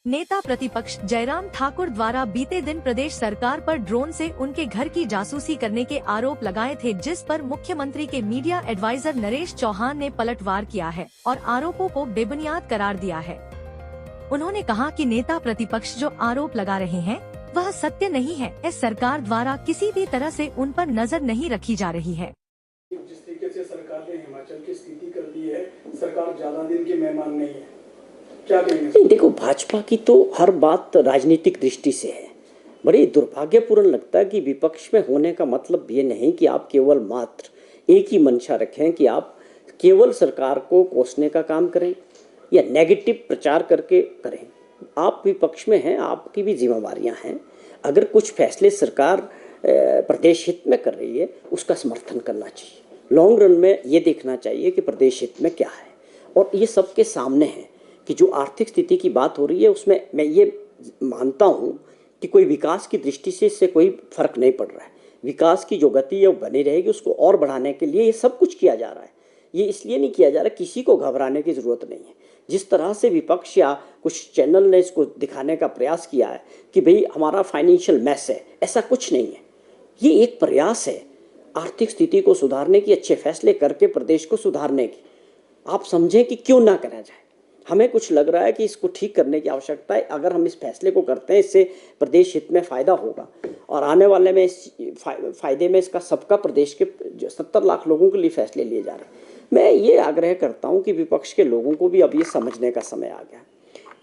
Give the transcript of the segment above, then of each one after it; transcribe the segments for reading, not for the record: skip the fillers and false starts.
नेता प्रतिपक्ष जयराम ठाकुर द्वारा बीते दिन प्रदेश सरकार पर ड्रोन से उनके घर की जासूसी करने के आरोप लगाए थे, जिस पर मुख्यमंत्री के मीडिया एडवाइजर नरेश चौहान ने पलटवार किया है और आरोपों को बेबुनियाद करार दिया है। उन्होंने कहा कि नेता प्रतिपक्ष जो आरोप लगा रहे हैं वह सत्य नहीं है। इस सरकार द्वारा किसी भी तरह से उन पर नजर नहीं रखी जा रही है। जिस तरीके से सरकार ने हिमाचल की स्थिति कर दी है, सरकार ज्यादा दिन की मेहमान नहीं है, क्या कहेंगे? देखो, भाजपा की तो हर बात राजनीतिक दृष्टि से है। बड़ी दुर्भाग्यपूर्ण लगता है कि विपक्ष में होने का मतलब ये नहीं कि आप केवल मात्र एक ही मंशा रखें कि आप केवल सरकार को कोसने का काम करें या नेगेटिव प्रचार करके करें। आप विपक्ष में हैं, आपकी भी जिम्मेवारियां हैं। अगर कुछ फैसले सरकार प्रदेश हित में कर रही है, उसका समर्थन करना चाहिए। लॉन्ग रन में ये देखना चाहिए कि प्रदेश हित में क्या है, और ये सबके सामने है कि जो आर्थिक स्थिति की बात हो रही है उसमें मैं ये मानता हूँ कि कोई विकास की दृष्टि से इससे कोई फर्क नहीं पड़ रहा है। विकास की जो गति है वो बनी रहेगी, उसको और बढ़ाने के लिए ये सब कुछ किया जा रहा है। ये इसलिए नहीं किया जा रहा, किसी को घबराने की ज़रूरत नहीं है। जिस तरह से विपक्ष या कुछ चैनल ने इसको दिखाने का प्रयास किया है कि भाई हमारा फाइनेंशियल मैस है, ऐसा कुछ नहीं है। ये एक प्रयास है आर्थिक स्थिति को सुधारने की, अच्छे फैसले करके प्रदेश को सुधारने की। आप समझें कि क्यों ना करा जाए। हमें कुछ लग रहा है कि इसको ठीक करने की आवश्यकता है। अगर हम इस फैसले को करते हैं, इससे प्रदेश हित में फ़ायदा होगा, और आने वाले में इस फायदे में इसका सबका प्रदेश के 70 लाख लोगों के लिए फैसले लिए जा रहे हैं। मैं ये आग्रह करता हूं कि विपक्ष के लोगों को भी अब ये समझने का समय आ गया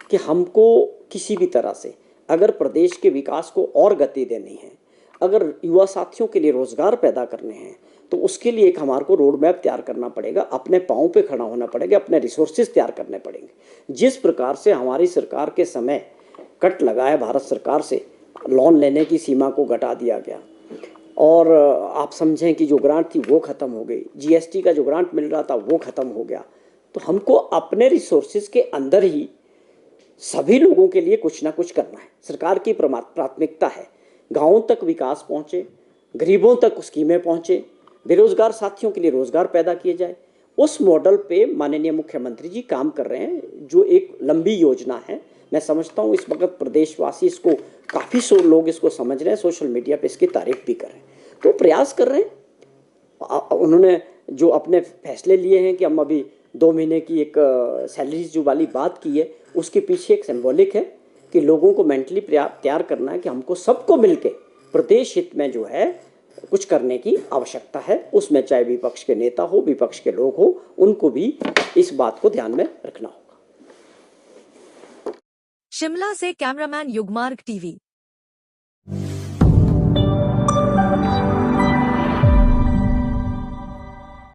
कि हमको किसी भी तरह से अगर प्रदेश के विकास को और गति देनी है, अगर युवा साथियों के लिए रोजगार पैदा करने हैं, तो उसके लिए एक हमारे को रोड मैप तैयार करना पड़ेगा, अपने पाँव पे खड़ा होना पड़ेगा, अपने रिसोर्सेज तैयार करने पड़ेंगे। जिस प्रकार से हमारी सरकार के समय कट लगा है, भारत सरकार से लोन लेने की सीमा को घटा दिया गया, और आप समझें कि जो ग्रांट थी वो ख़त्म हो गई, जीएसटी का जो ग्रांट मिल रहा था वो ख़त्म हो गया। तो हमको अपने रिसोर्सेज के अंदर ही सभी लोगों के लिए कुछ ना कुछ करना है। सरकार की प्राथमिकता है गाँवों तक विकास पहुँचे, गरीबों तक स्कीमें पहुँचे, बेरोजगार साथियों के लिए रोजगार पैदा किए जाए। उस मॉडल पे माननीय मुख्यमंत्री जी काम कर रहे हैं, जो एक लंबी योजना है। मैं समझता हूँ इस वक्त प्रदेशवासी इसको काफ़ी लोग इसको समझ रहे हैं, सोशल मीडिया पे इसकी तारीफ भी कर रहे हैं, तो प्रयास कर रहे हैं। उन्होंने जो अपने फैसले लिए हैं कि हम अभी 2 महीने की एक सैलरी जो वाली बात की है, उसके पीछे एक सिंबॉलिक है कि लोगों को मेंटली तैयार करना है कि हमको सबको मिलके प्रदेश हित में जो है कुछ करने की आवश्यकता है। उसमें चाहे विपक्ष के नेता हो, विपक्ष के लोग हो, उनको भी इस बात को ध्यान में रखना होगा। शिमला से कैमरामैन युगमार्ग टीवी।